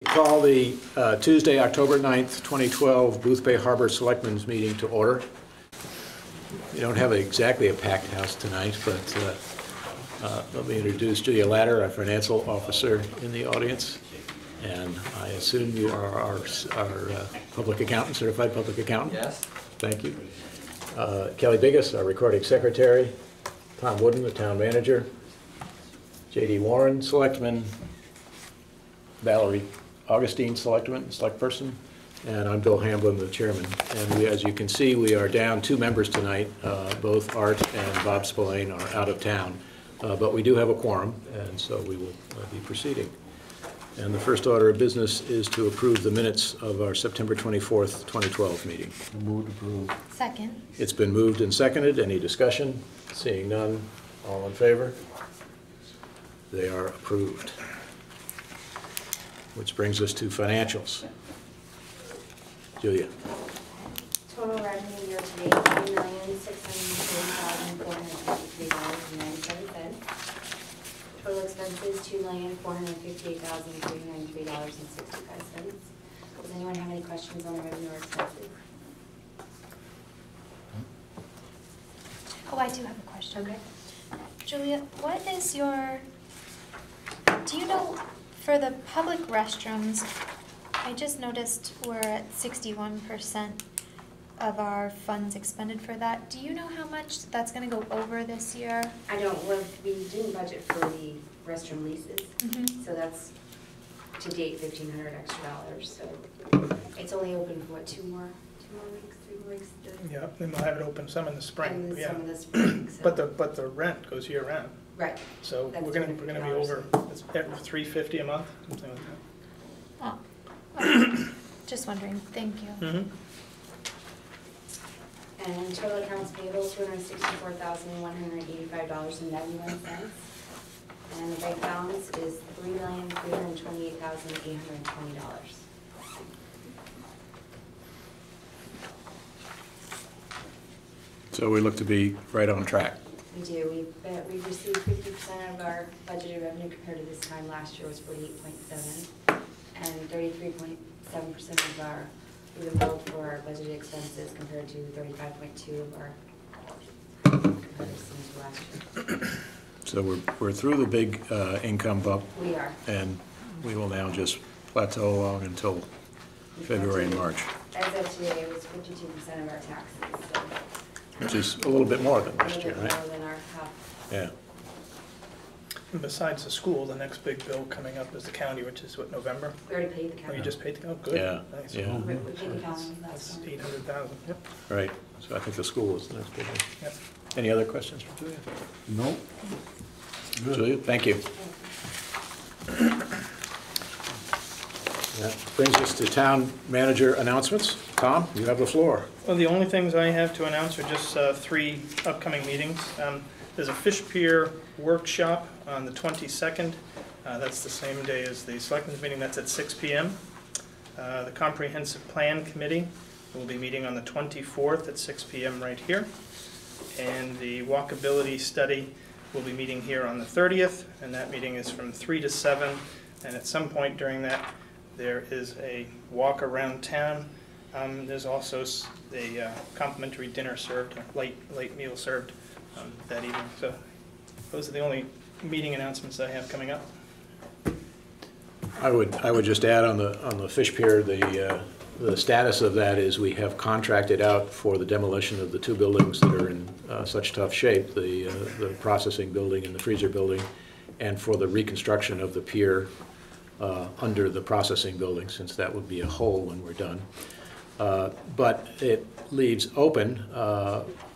Call the Tuesday, October 9th, 2012 Boothbay Harbor Selectmen's meeting to order. We don't have exactly a packed house tonight, but let me introduce Julia Latter, our financial officer in the audience. And I assume you are our public accountant, certified public accountant? Yes. Thank you. Kelly Biggis, our recording secretary. Tom Wooden, the town manager. J.D. Warren, selectman. Valerie Augustine, select person, and I'm Bill Hamblin, the chairman. And as you can see, we are down two members tonight. Both Art and Bob Spillane are out of town, but we do have a quorum, and so we will be proceeding. And the first order of business is to approve the minutes of our September 24th, 2012 meeting. Move to approve. Second. It's been moved and seconded. Any discussion? Seeing none, all in favor? They are approved. Which brings us to financials. Julia. Total revenue year to date, $3,630,453.97. Total expenses, $2,458,393.65. Does anyone have any questions on the revenue or expenses? Oh, I do have a question. Okay. Julia, what is your, do you know, for the public restrooms, I just noticed we're at 61% of our funds expended for that. Do you know how much that's going to go over this year? I don't, we didn't budget for the restroom leases, so that's to date $1,500 extra. So it's only open for what, 3 more weeks? Yeah, then we'll have it open some in the spring. And yeah. some in the spring. So. But the rent goes year round. Right. So That's we're gonna be over. It's $350 a month, something like Oh, okay. Just wondering. Thank you. that. And total accounts payable, $264,185.91. And the bank balance is $3,328,820. So we look to be right on track. We do. We've received 50% of our budgeted revenue compared to this time last year was 48.7, and 33.7% of our we've been billed for our budgeted expenses compared to 35.2 of our comparisons last year. So we're through the big income bump. We are. And we will now just plateau along until February and March. As of today, it was 52% of our taxes. So which is a little bit more than last year, right? more than our half. Yeah. And besides the school, the next big bill coming up is the county, which is what, November? We already paid the Oh, county. you just paid the, oh, good. Yeah, Nice. yeah. We paid the county That's last one. 800,000, yep. Right. So I think the school is the next big one. Yep. Any other questions for Julia? Nope. Julia, thank you. That brings us to town manager announcements. Tom, you have the floor. Well, the only things I have to announce are just 3 upcoming meetings. There's a fish pier workshop on the 22nd. That's the same day as the Selectmen's meeting. That's at 6 p.m. The Comprehensive Plan Committee will be meeting on the 24th at 6 p.m. right here. And the Walkability Study will be meeting here on the 30th, and that meeting is from 3 to 7. And at some point during that, there is a walk around town. There's also a complimentary dinner served, a late meal served that evening. So those are the only meeting announcements I have coming up. I would just add on the fish pier, the status of that is we have contracted out for the demolition of the 2 buildings that are in such tough shape, the processing building and the freezer building, and for the reconstruction of the pier under the processing building, since that would be a hole when we're done. But it leaves open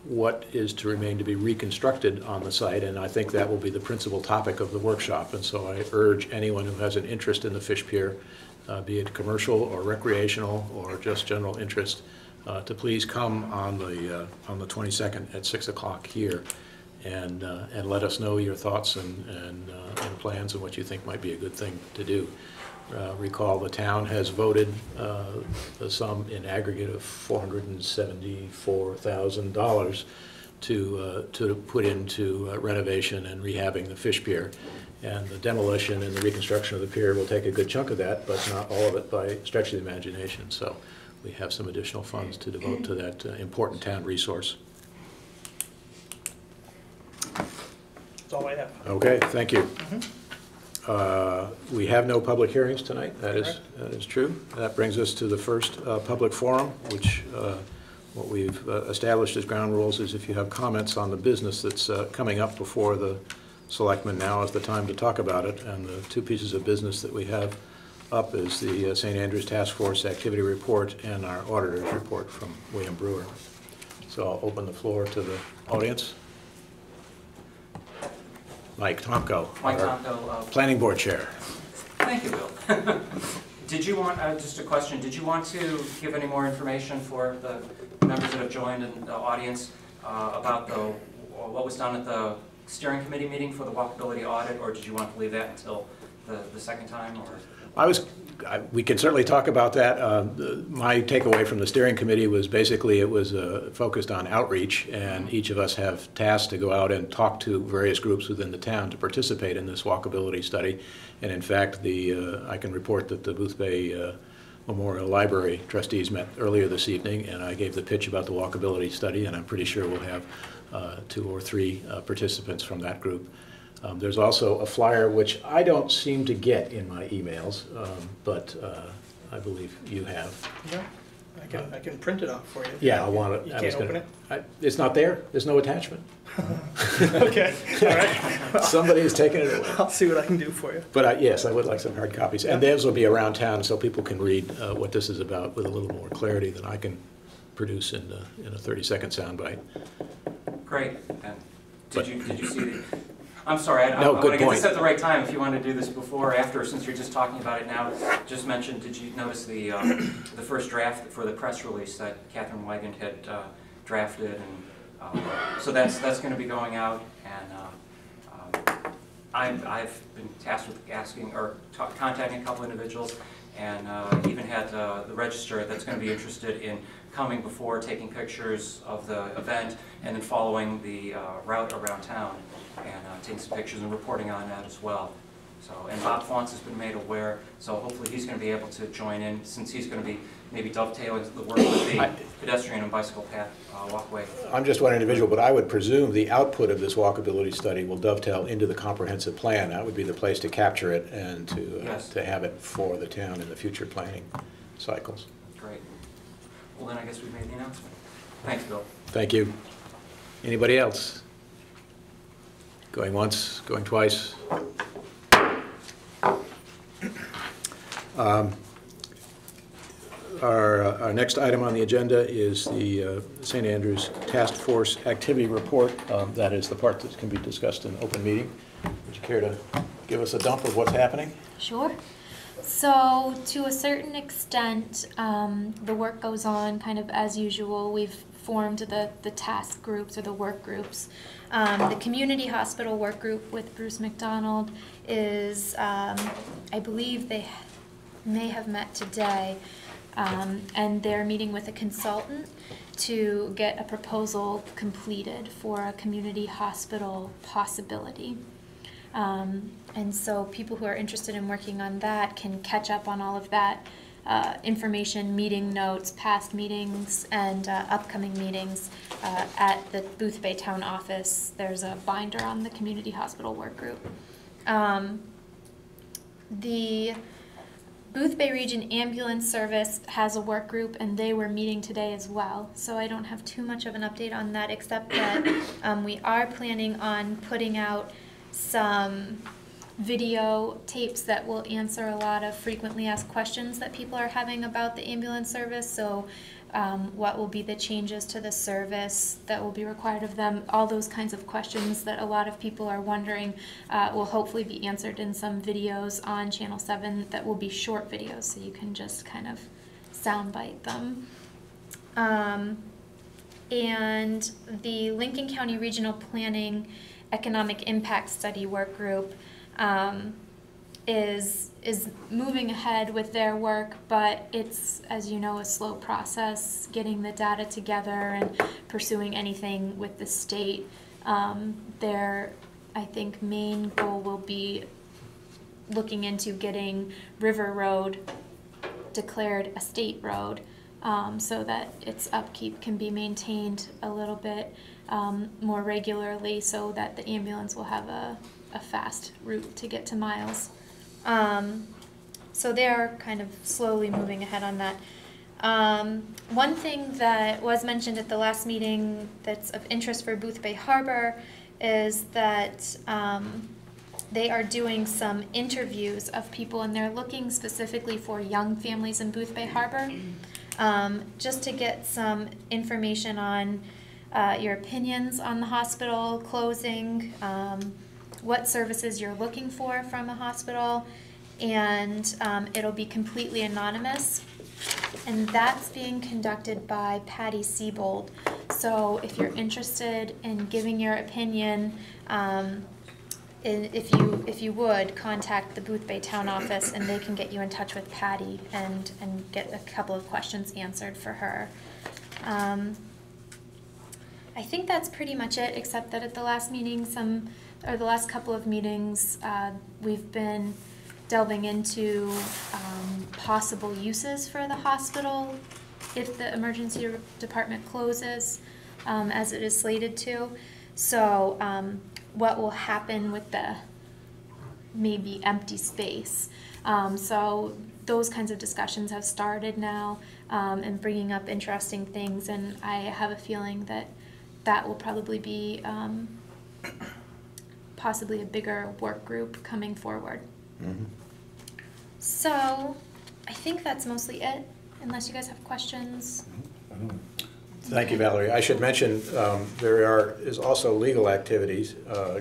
what is to remain to be reconstructed on the site, and I think that will be the principal topic of the workshop. And so I urge anyone who has an interest in the fish pier, be it commercial or recreational or just general interest, to please come on the 22nd at 6 o'clock here, and let us know your thoughts and plans and what you think might be a good thing to do. Recall the town has voted the sum in aggregate of $474,000 to put into renovation and rehabbing the fish pier. And the demolition and the reconstruction of the pier will take a good chunk of that, but not all of it by stretch of the imagination. So we have some additional funds to devote to that important town resource. That's all I have. Okay, thank you. We have no public hearings tonight. That is true. That brings us to the first public forum, which what we've established as ground rules is if you have comments on the business that's coming up before the Selectmen, now is the time to talk about it. And the two pieces of business that we have up is the St. Andrews Task Force Activity Report and our Auditor's Report from William Brewer. So I'll open the floor to the audience. Mike Tomko, Planning Board Chair. Thank you, Bill. Did you want, just a question, did you want to give any more information for the members that have joined in the audience about what was done at the steering committee meeting for the walkability audit, or did you want to leave that until the second time? Or? We can certainly talk about that. My takeaway from the steering committee was basically it was focused on outreach, and each of us have tasks to go out and talk to various groups within the town to participate in this walkability study. And in fact, I can report that the Boothbay Memorial Library trustees met earlier this evening, and I gave the pitch about the walkability study, and I'm pretty sure we'll have 2 or 3 participants from that group. There's also a flyer which I don't seem to get in my emails, but I believe you have. Yeah, I can print it off for you. Yeah, I want it. You can't open it? It's not there. There's no attachment. Okay, all right. Somebody has taken it away. I'll see what I can do for you. But yes, I would like some hard copies. And those will be around town so people can read what this is about with a little more clarity than I can produce in a 30-second soundbite. Great. And did you see the... I'm sorry, I no, want to get this at the right time. If you want to do this before or after, since you're just talking about it now, just mentioned, did you notice the first draft for the press release that Catherine Wygant had drafted? And so that's going to be going out, and I've been tasked with asking or contacting a couple individuals, and even had the Register that's going to be interested in coming before, taking pictures of the event, and then following the route around town, and taking some pictures and reporting on that as well. So, and Bob Fonts has been made aware, so hopefully he's going to be able to join in, since he's going to be maybe dovetailing the work with the pedestrian and bicycle path walkway. I'm just one individual, but I would presume the output of this walkability study will dovetail into the comprehensive plan. That would be the place to capture it and to have it for the town in the future planning cycles. Great. Well, then I guess we've made the announcement. Thanks, Bill. Thank you. Anybody else? Going once, going twice. Our next item on the agenda is the St. Andrews Task Force Activity Report. That is the part that can be discussed in open meeting. Would you care to give us a dump of what's happening? Sure. So to a certain extent, the work goes on kind of as usual. We've formed the task groups or the work groups. The community hospital work group with Bruce McDonald is, I believe they may have met today, and they're meeting with a consultant to get a proposal completed for a community hospital possibility. And so people who are interested in working on that can catch up on all of that information, meeting notes, past meetings, and upcoming meetings at the Boothbay Town Office. There's a binder on the Community Hospital Work Group. The Boothbay Region Ambulance Service has a work group, and they were meeting today as well. So I don't have too much of an update on that, except that we are planning on putting out some video tapes that will answer a lot of frequently asked questions that people are having about the ambulance service. So what will be the changes to the service that will be required of them, all those kinds of questions that a lot of people are wondering will hopefully be answered in some videos on Channel 7 that will be short videos, so you can just kind of soundbite them. And the Lincoln County Regional Planning Economic Impact Study Work Group is moving ahead with their work, but it's, as you know, a slow process getting the data together and pursuing anything with the state. Their, I think, main goal will be looking into getting River Road declared a state road, so that its upkeep can be maintained a little bit more regularly, so that the ambulance will have a fast route to get to Miles. So they're kind of slowly moving ahead on that. One thing that was mentioned at the last meeting that's of interest for Boothbay Harbor is that they are doing some interviews of people, and they're looking specifically for young families in Boothbay Harbor, just to get some information on your opinions on the hospital closing, what services you're looking for from a hospital, and it'll be completely anonymous. And that's being conducted by Patty Siebold. So if you're interested in giving your opinion, if you would, contact the Boothbay Town Office, and they can get you in touch with Patty and get a couple of questions answered for her. I think that's pretty much it, except that at the last meeting, the last couple of meetings, we've been delving into possible uses for the hospital if the emergency department closes, as it is slated to. So what will happen with the maybe empty space? So those kinds of discussions have started now, and bringing up interesting things, and I have a feeling that that will probably be possibly a bigger work group coming forward. Mm-hmm. So I think that's mostly it, unless you guys have questions. Thank you, Valerie. I should mention there is also legal activities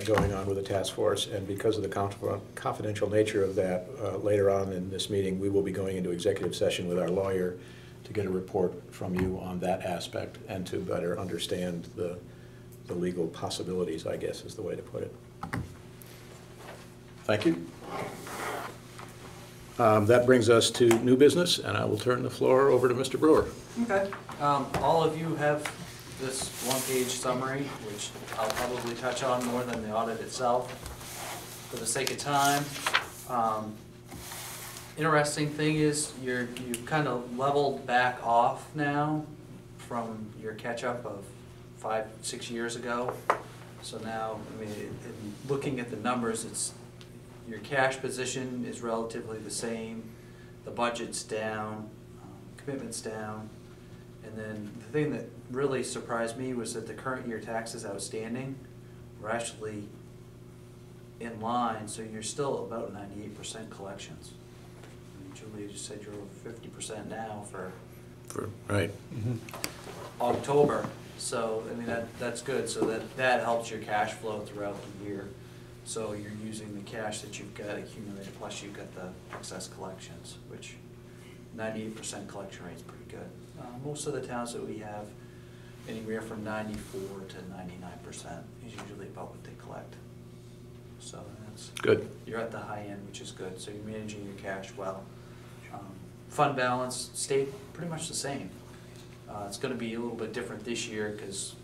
going on with the task force, and because of the confidential nature of that, later on in this meeting, we will be going into executive session with our lawyer to get a report from you on that aspect and to better understand the legal possibilities, I guess is the way to put it. Thank you. That brings us to new business, and I will turn the floor over to Mr. Brewer. Okay. All of you have this one-page summary, which I'll probably touch on more than the audit itself for the sake of time. Interesting thing is you've kind of leveled back off now from your catch-up of 5-6 years ago. So now, I mean, looking at the numbers, it's your cash position is relatively the same, the budget's down, commitment's down, and then the thing that really surprised me was that the current year taxes outstanding were actually in line, so you're still about 98% collections. And Julia just said you're over 50% now for right. October, so I mean that's good. So that helps your cash flow throughout the year. So you're using the cash that you've got accumulated, plus you've got the excess collections, which 98% collection rate is pretty good. Most of the towns that we have, anywhere from 94 to 99% is usually about what they collect. So that's good. You're at the high end, which is good. So you're managing your cash well. Fund balance stayed pretty much the same. It's going to be a little bit different this year because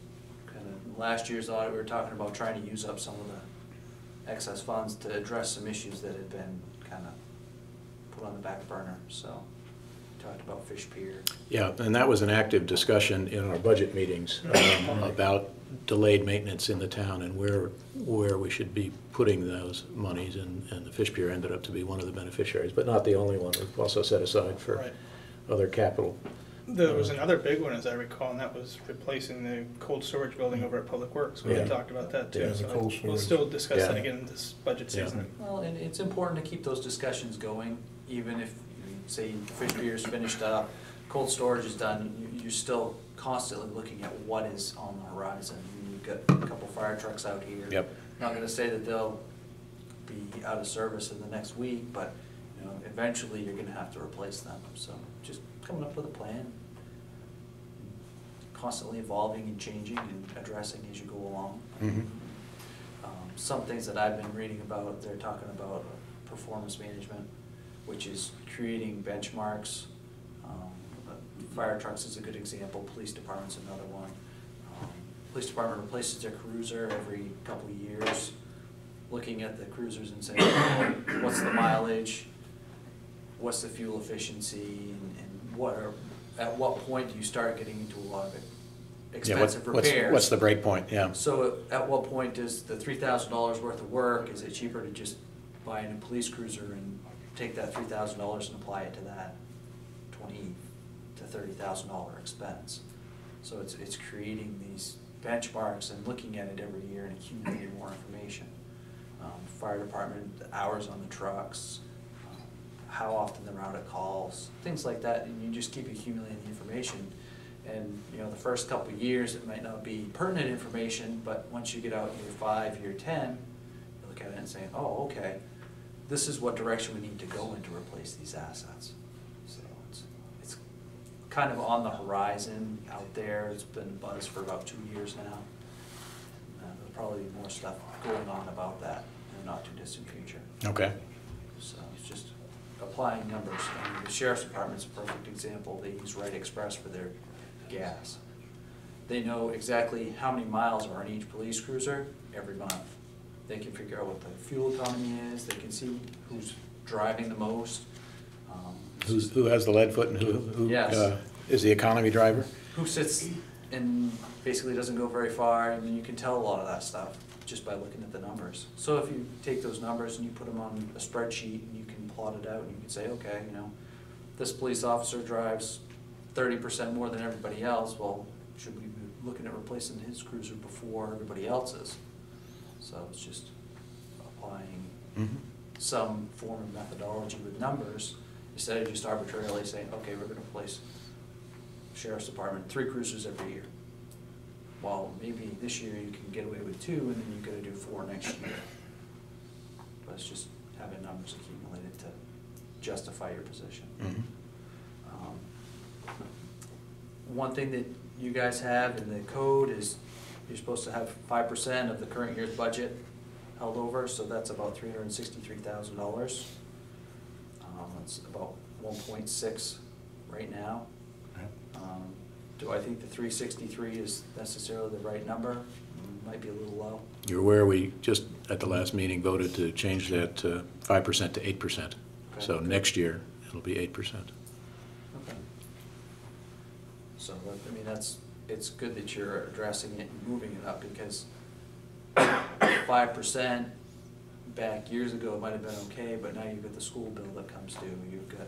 kind of last year's audit we were talking about trying to use up some of the excess funds to address some issues that had been kind of put on the back burner. So we talked about Fish Pier. Yeah, and that was an active discussion in our budget meetings about delayed maintenance in the town and where we should be putting those monies, and the Fish Pier ended up to be one of the beneficiaries, but not the only one. We've also set aside for other capital. There was another big one, as I recall, and that was replacing the cold storage building over at Public Works. We had talked about that too. Yeah, So we'll still discuss that again in this budget season. Well, and it's important to keep those discussions going, even if, say, Fish Pier's finished up, cold storage is done, you're still constantly looking at what is on the horizon. You've got a couple fire trucks out here. Yep. Not going to say that they'll be out of service in the next week, but you know, eventually you're going to have to replace them. So just coming up with a plan, constantly evolving and changing and addressing as you go along. Mm-hmm. Some things that I've been reading about, they're talking about performance management, which is creating benchmarks. Fire trucks is a good example, police department's another one. Police department replaces their cruiser every couple of years, looking at the cruisers and saying, well, what's the mileage, what's the fuel efficiency, and at what point do you start getting into a lot of expensive repairs? What's the break point, yeah. So at what point does the $3,000 worth of work, is it cheaper to just buy a new police cruiser and take that $3,000 and apply it to that $20,000 to $30,000 expense? So it's creating these benchmarks and looking at it every year and accumulating more information. Fire department, the hours on the trucks, how often they're out at calls, things like that, and you just keep accumulating the information. And the first couple of years it might not be pertinent information, but once you get out year 5, year 10, you look at it and say, oh, okay, this is what direction we need to go in to replace these assets. So it's kind of on the horizon out there. It's been buzz for about 2 years now. There'll probably be more stuff going on about that in the not too distant future. Okay. So it's just applying numbers. And the sheriff's department's a perfect example. They use Right Express for their gas. They know exactly how many miles are on each police cruiser every month. They can figure out what the fuel economy is. They can see who's driving the most. Who has the lead foot and who Yes. Is the economy driver? Who sits and basically doesn't go very far, and you can tell a lot of that stuff just by looking at the numbers. So if you take those numbers and you put them on a spreadsheet and you can plot it out and you can say, okay, this police officer drives 30% more than everybody else, well, should we be looking at replacing his cruiser before everybody else's? So it's just applying some form of methodology with numbers instead of just arbitrarily saying, okay, we're going to replace Sheriff's Department 3 cruisers every year. Well, maybe this year you can get away with 2 and then you're going to do 4 next year. But it's just having numbers accumulated to justify your position. One thing that you guys have in the code is you're supposed to have 5% of the current year's budget held over, so that's about $363,000. That's about 1.6 right now. Do I think the 363 is necessarily the right number? Might be a little low. You're aware we just at the last meeting voted to change that 5% to 8%. Okay. So next year it'll be 8%. Okay. So I mean it's good that you're addressing it and moving it up, because 5% back years ago might have been okay, but now you've got the school bill that comes due. You've got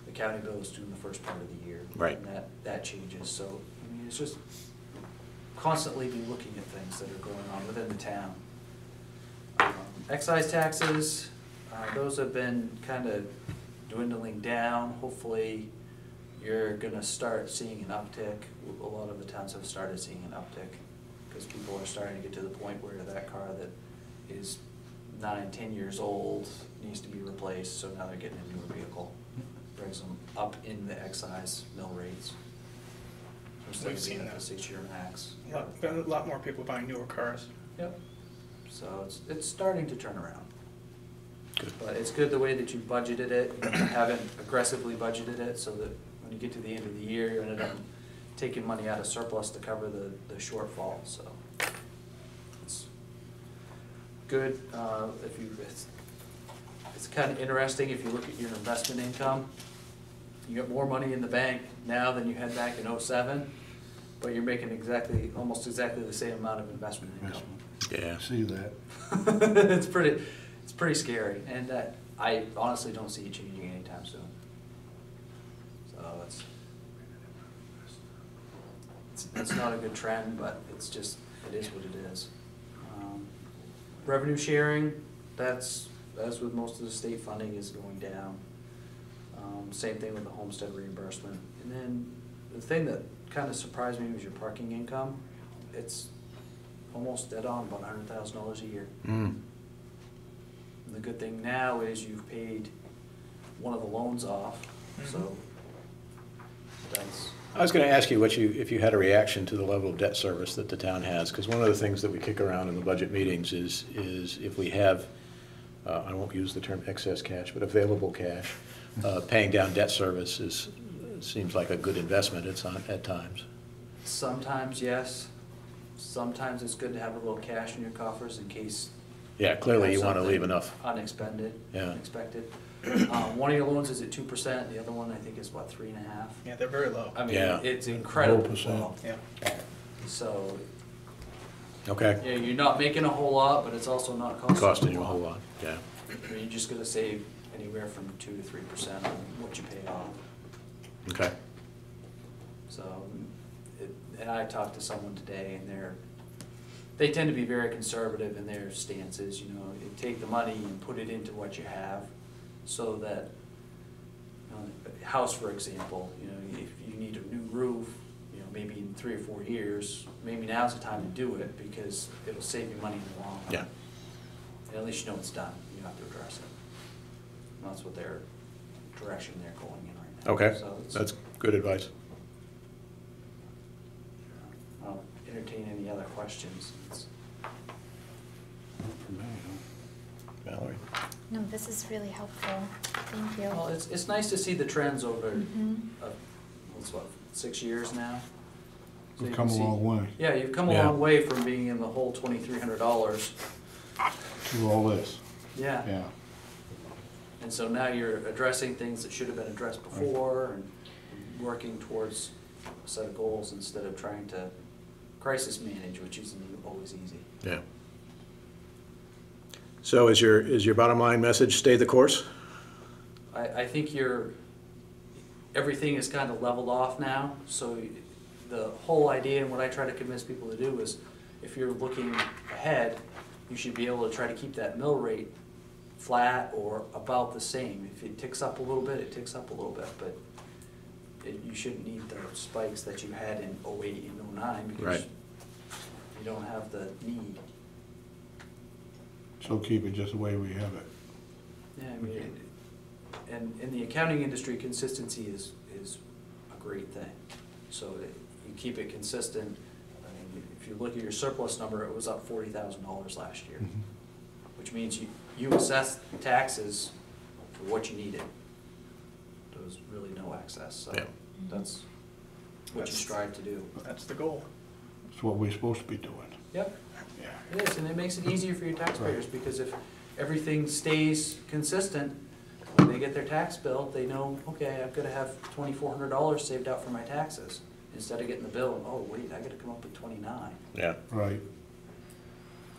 the county bill is due in the first part of the year. Right. And that changes. So I mean, it's just constantly be looking at things that are going on within the town. Excise taxes, those have been kind of dwindling down. Hopefully you're going to start seeing an uptick. A lot of the towns have started seeing an uptick because people are starting to get to the point where that car that is 9-10 years old needs to be replaced, so now they're getting a newer vehicle. Brings them up in the excise mill rates. We've seen that. 6-year max. A lot more people buying newer cars. Yep. So it's starting to turn around. Good. But it's good the way that you budgeted it. You haven't aggressively budgeted it, so that when you get to the end of the year, you ended up taking money out of surplus to cover the shortfall. So it's good. It's kind of interesting if you look at your investment income. You got more money in the bank now than you had back in '07, but you're making almost exactly the same amount of investment income. Yeah. See that. It's pretty scary, and I honestly don't see it changing anytime soon. So it's not a good trend, but it is what it is. Revenue sharing, that's, as with most of the state funding, is going down. Same thing with the homestead reimbursement. And then the thing that kind of surprised me was your parking income. It's almost dead on, about $100,000 a year. And the good thing now is you've paid one of the loans off, so that's... I was going to ask you if you had a reaction to the level of debt service that the town has, because one of the things that we kick around in the budget meetings is if we have I won't use the term excess cash, but available cash, paying down debt service seems like a good investment at times. Sometimes, yes. Sometimes it's good to have a little cash in your coffers in case. Yeah, clearly you want to something leave enough. Unexpected. Yeah. Unexpected. One of your loans is at 2%. The other one I think is what, 3.5%. Yeah, they're very low. I mean, Yeah. it's incredibly percent. low. Yeah. So, Okay. yeah, you're not making a whole lot, but it's also not Costing you a whole lot, yeah. I mean, you're just gonna save anywhere from 2 to 3% on what you pay off. Okay. So, and I talked to someone today, and they tend to be very conservative in their stances. You know, you take the money and put it into what you have, so that, you know, a house, for example, you know, if you need a new roof, you know, maybe in 3 or 4 years, maybe now's the time to do it, because it'll save you money in the long run. Yeah. And at least you know it's done. You don't have to address it. And that's what their direction they're going in right now. Okay, So it's, that's good advice. I'll entertain any other questions. It's- Valerie? No, this is really helpful. Thank you. Well, it's nice to see the trends over, Mhm. what's what, 6 years now? So We've you come can a see- long way Yeah, you've come a Yeah. long way from being in the whole $2,300. through all this, Yeah. yeah. And so now you're addressing things that should have been addressed before, and working towards a set of goals instead of trying to crisis manage, which isn't always easy. Yeah. So is your bottom line message, stay the course? I think everything is kind of leveled off now, so the whole idea and what I try to convince people to do is, if you're looking ahead, you should be able to try to keep that mill rate flat or about the same. If it ticks up a little bit, it ticks up a little bit, but you shouldn't need the spikes that you had in '08 and '09, because Right. you don't have the need. So keep it just the way we have it. Yeah, I mean, and in the accounting industry, consistency is a great thing. So you keep it consistent. I mean, if you look at your surplus number, it was up $40,000 last year, Mhm. which means you assess taxes for what you needed. There was really no excess, so Yeah. that's what you strive to do. That's the goal. It's what we're supposed to be doing, Yep, yeah. it is, and it makes it easier for your taxpayers, because if everything stays consistent, when they get their tax bill, they know, okay, I've got to have $2,400 saved up for my taxes, instead of getting the bill and, oh, wait, I got to come up with 29. Yeah. Right,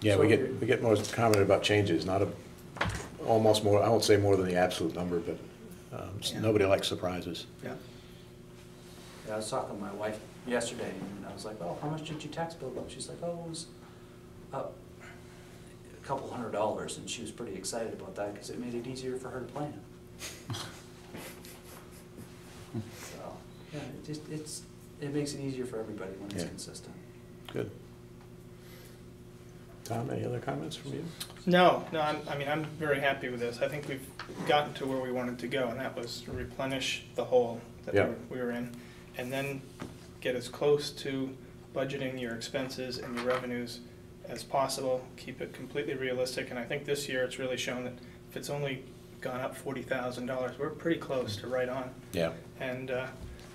Yeah, So we you're- get more comment about changes, almost more, I won't say more than the absolute number, but Yeah. nobody likes surprises. Yeah. Yeah, I was talking to my wife yesterday, and I was like, oh, how much did your tax bill go up? She's like, oh, it was up a couple $100, and she was pretty excited about that, because it made it easier for her to plan. So, yeah, it makes it easier for everybody when it's Yeah. consistent. Good. Tom, any other comments from you? No, I'm very happy with this. I think we've gotten to where we wanted to go, and that was to replenish the hole that Yeah. we were in, and then get as close to budgeting your expenses and your revenues as possible, keep it completely realistic, and I think this year it's really shown that if it's only gone up $40,000, we're pretty close to right on. Yeah. And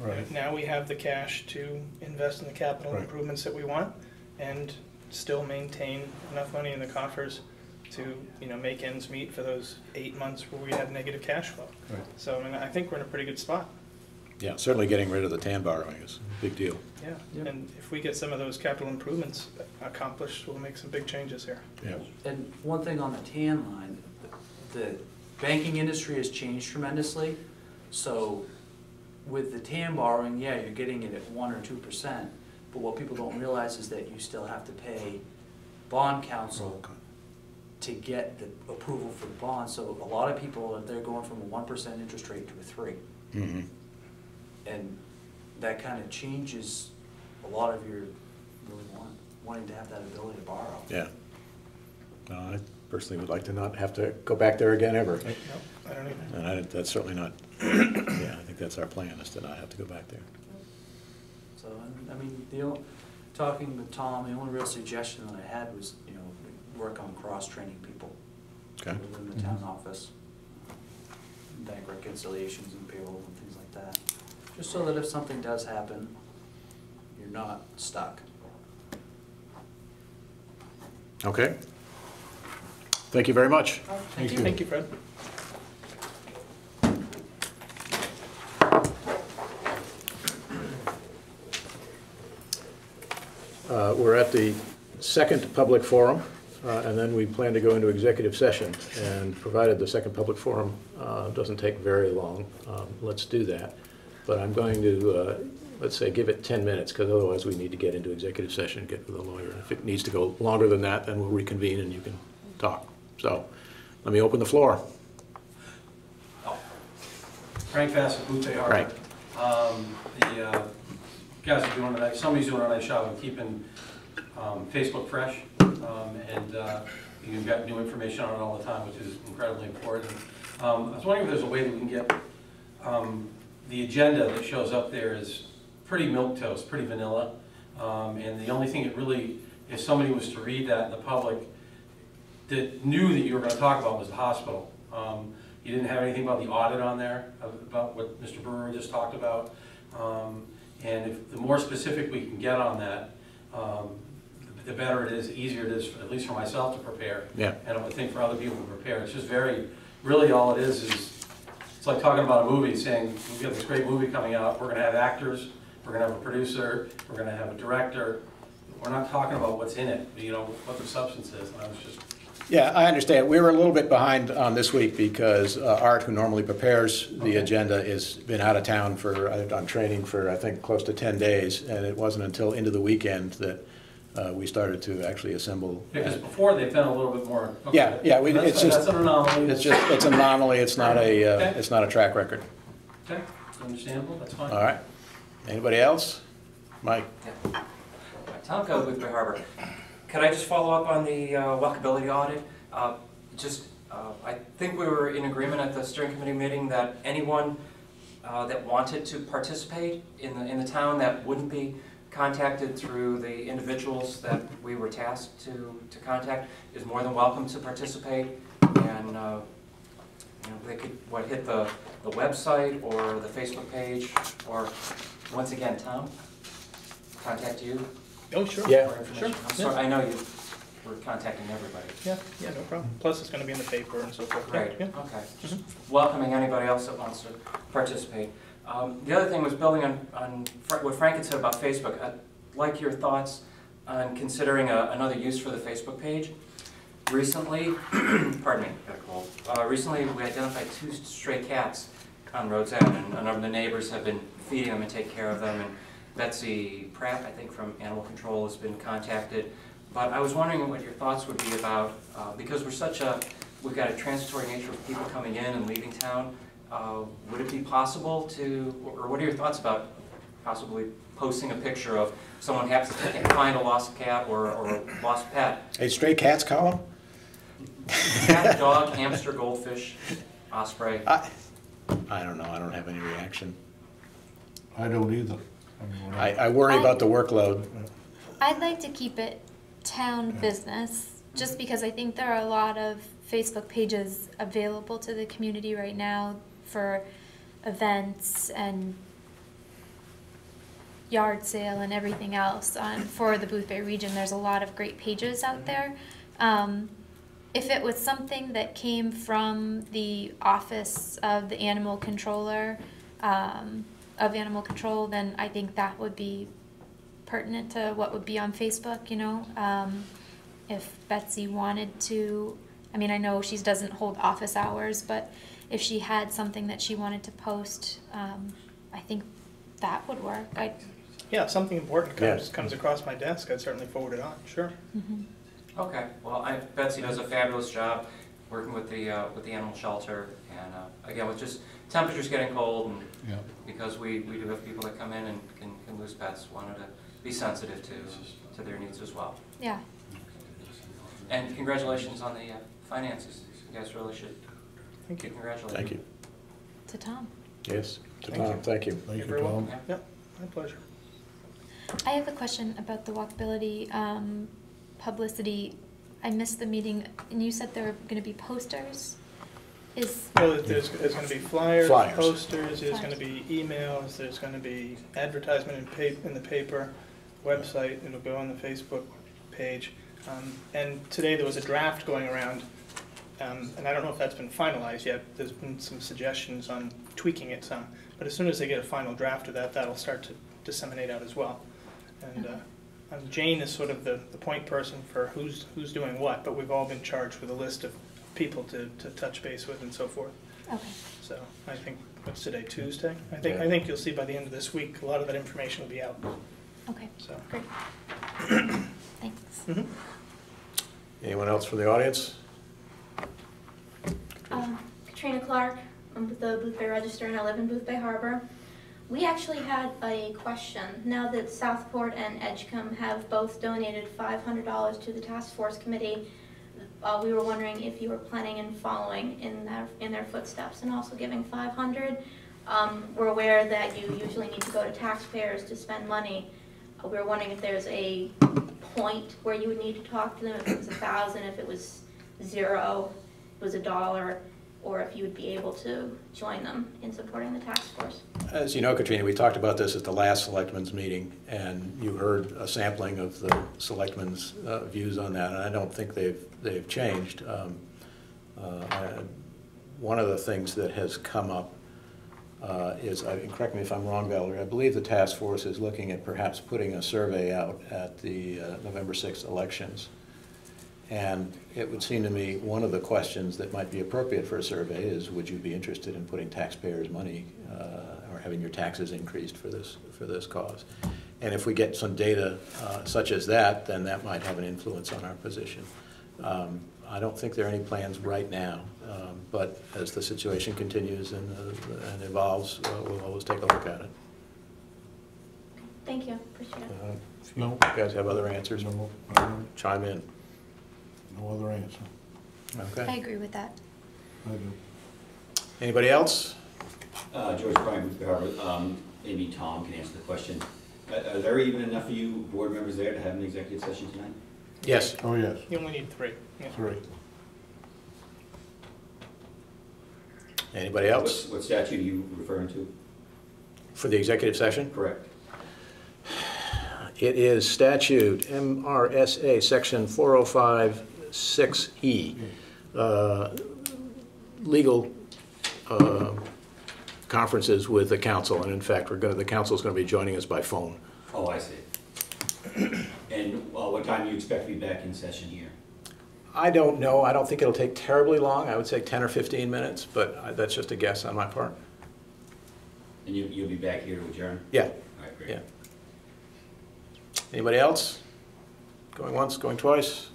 right. now we have the cash to invest in the capital Right. improvements that we want, and still maintain enough money in the coffers to, make ends meet for those 8 months where we have negative cash flow. Right. So, I think we're in a pretty good spot. Yeah, certainly getting rid of the TAN borrowing is a big deal. Yeah, Yep. and if we get some of those capital improvements accomplished, we'll make some big changes here. Yeah. And one thing on the TAN line, the banking industry has changed tremendously. So with the TAN borrowing, yeah, you're getting it at 1 or 2%, but what people don't realize is that you still have to pay bond counsel to get the approval for the bond. So a lot of people, they're going from a 1% interest rate to a 3%. Mm-hmm. And that kind of changes a lot of your really wanting to have that ability to borrow. Yeah. I personally would like to not have to go back there again ever. Nope, I don't either. And that's certainly not, yeah, I think that's our plan, is to not have to go back there. So, talking with Tom, the only real suggestion that I had was, work on cross-training people. Okay. within the town office. Bank reconciliations and payroll and things like that. Just so that if something does happen, you're not stuck. Okay. Thank you very much. Thank you. Thank you, Fred. We're at the second public forum, and then we plan to go into executive session. And provided the second public forum doesn't take very long, let's do that. But I'm going to, let's say, give it 10 minutes, because otherwise we need to get into executive session and get with the lawyer. If it needs to go longer than that, then we'll reconvene and you can talk. So let me open the floor. Frank Bassett, Boothbay Harbor. Right. The guys are doing a nice, somebody's doing a nice job of keeping Facebook fresh, and you've got new information on it all the time, which is incredibly important. I was wondering if there's a way that we can get the agenda that shows up there is pretty milquetoast, pretty vanilla, and the only thing that really, if somebody was to read that in the public, that knew that you were going to talk about was the hospital. You didn't have anything about the audit on there, about what Mr. Brewer just talked about. And if the more specific we can get on that, the better it is, easier it is, at least for myself to prepare. Yeah. And I would think for other people to prepare. It's just really all it is it's like talking about a movie, saying, we've got this great movie coming out, we're going to have actors, we're going to have a producer, we're going to have a director. We're not talking about what's in it, you know, what the substance is. And I was just... Yeah, I understand. We were a little bit behind on this week because Art, who normally prepares the agenda, has been out of town on training for, I think, close to 10 days, and it wasn't until into the weekend that we started to actually assemble. Because before they've been a little bit more... Okay. Yeah, That's an anomaly. It's an anomaly. It's not a track record. Okay, understandable, that's fine. All right. Anybody else? Mike? Yeah. Tom Code, Boothbay Harbor. Could I just follow up on the walkability audit? I think we were in agreement at the steering committee meeting that anyone that wanted to participate in the town that wouldn't be contacted through the individuals that we were tasked to contact is more than welcome to participate. And they could hit the website or the Facebook page, or once again, Tom, contact you. Oh, sure. Yeah. Sure. I'm sorry, I know you were contacting everybody. Yeah, no problem. Plus, it's going to be in the paper and so forth. Right, Yeah. okay. Just welcoming anybody else that wants to participate. The other thing was building on what Frank had said about Facebook. I'd like your thoughts on considering another use for the Facebook page. Recently, pardon me, got a cold. Recently we identified 2 stray cats on Rhodes End, and a number of the neighbors have been feeding them and taking care of them. And Betsy Pratt, I think from Animal Control, has been contacted. But I was wondering what your thoughts would be about, because we've got a transitory nature of people coming in and leaving town. Would it be possible to, or what are your thoughts about possibly posting a picture of someone happens to find a lost cat or a lost pet? A stray cats column? Cat, dog, hamster, goldfish, osprey. I don't know. I don't have any reaction. I don't either. I worry about the workload. I'd like to keep it town business, just because I think there are a lot of Facebook pages available to the community right now for events and yard sale and everything else. For the Boothbay region, there's a lot of great pages out there. If it was something that came from the office of the animal controller, of animal control, then I think that would be pertinent to what would be on Facebook, you know. If Betsy wanted to, I mean, I know she doesn't hold office hours, but if she had something that she wanted to post, I think that would work. Yeah, if something important comes across my desk, I'd certainly forward it on, sure. Mm-hmm. Okay, well, Betsy does a fabulous job working with the animal shelter, and again, with just temperatures getting cold, and because we do have people that come in and can lose pets, wanted to be sensitive to their needs as well. Yeah. And congratulations on the finances. You guys really should. Thank you. Congratulations. Thank you. To Tom. Yes, to Thank Tom. you. Thank you. Thank you, Very well. Tom. Yeah, my pleasure. I have a question about the walkability publicity. I missed the meeting, and you said there were gonna be posters? Well, there's going to be flyers, Flyers. posters, there's going to Flyers. be emails, there's going to be advertisement in the paper, website, it'll go on the Facebook page. And today there was a draft going around, and I don't know if that's been finalized yet. There's been some suggestions on tweaking it some. But as soon as they get a final draft of that, that'll start to disseminate out as well. And Jane is sort of the point person for who's doing what, but we've all been charged with a list of people to touch base with and so forth. Okay. So I think, what's today, Tuesday? I think Yeah. you'll see by the end of this week, a lot of that information will be out, Okay, so. great. Thanks. Mhm. Anyone else from the audience? Katrina Clark, I'm with the Boothbay Register and I live in Boothbay Harbor. We actually had a question. Now that Southport and Edgecombe have both donated $500 to the task force committee, we were wondering if you were planning and following in their footsteps and also giving $500. We're aware that you usually need to go to taxpayers to spend money. We were wondering if there's a point where you would need to talk to them, if it was 1,000, if it was 0, if it was $1, or if you would be able to join them in supporting the task force. As you know, Katrina, we talked about this at the last Selectmen's meeting, and you heard a sampling of the Selectmen's views on that, and I don't think they've changed. One of the things that has come up is, and correct me if I'm wrong, Valerie, I believe the task force is looking at perhaps putting a survey out at the November 6th elections. And it would seem to me one of the questions that might be appropriate for a survey is, would you be interested in putting taxpayers' money or having your taxes increased for this cause? And if we get some data such as that, then that might have an influence on our position. I don't think there are any plans right now, but as the situation continues and evolves, we'll always take a look at it. Thank you, appreciate it. If you No. guys have other answers, No, chime in. no other answer. I Okay. agree with that. I do. Anybody else? George Bryan, Boothbay Harbor. Maybe Tom can answer the question. Are there even enough of you board members there to have an executive session tonight? Yes. Oh, yes, You only need 3. Yeah. 3. Anybody else What statute are you referring to? for the executive session? Correct. It is statute MRSA section 405(6)E. Legal conferences with the council, and in fact, the council's going to be joining us by phone. Oh, I see. And what time do you expect to be back in session here? I don't know. I don't think it'll take terribly long. I would say 10 or 15 minutes, but that's just a guess on my part. And you'll be back here to adjourn? Yeah. All right, great. Yeah. Anybody else? Going once, going twice?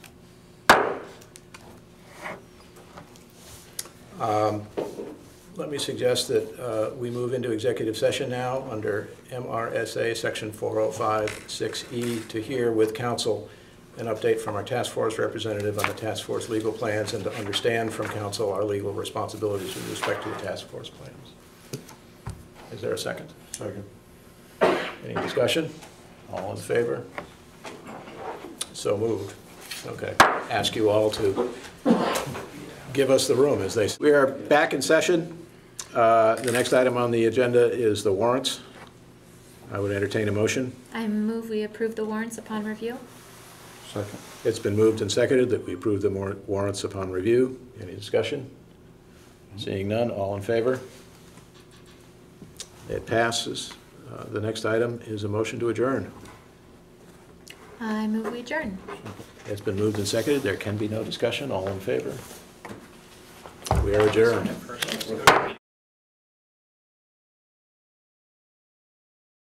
Let me suggest that we move into executive session now under MRSA section 405(6)E to hear with counsel an update from our task force representative on the task force legal plans and to understand from counsel our legal responsibilities with respect to the task force plans. Is there a second? Second. Any discussion? All in favor? So moved. Okay. Ask you all to give us the room, as they say. We are back in session. The next item on the agenda is the warrants. I would entertain a motion. I move we approve the warrants upon review. Second. It's been moved and seconded that we approve the warrants upon review. Any discussion? Seeing none, all in favor? It passes. The next item is a motion to adjourn. I move we adjourn. It's been moved and seconded. There can be no discussion. All in favor? We are adjourned.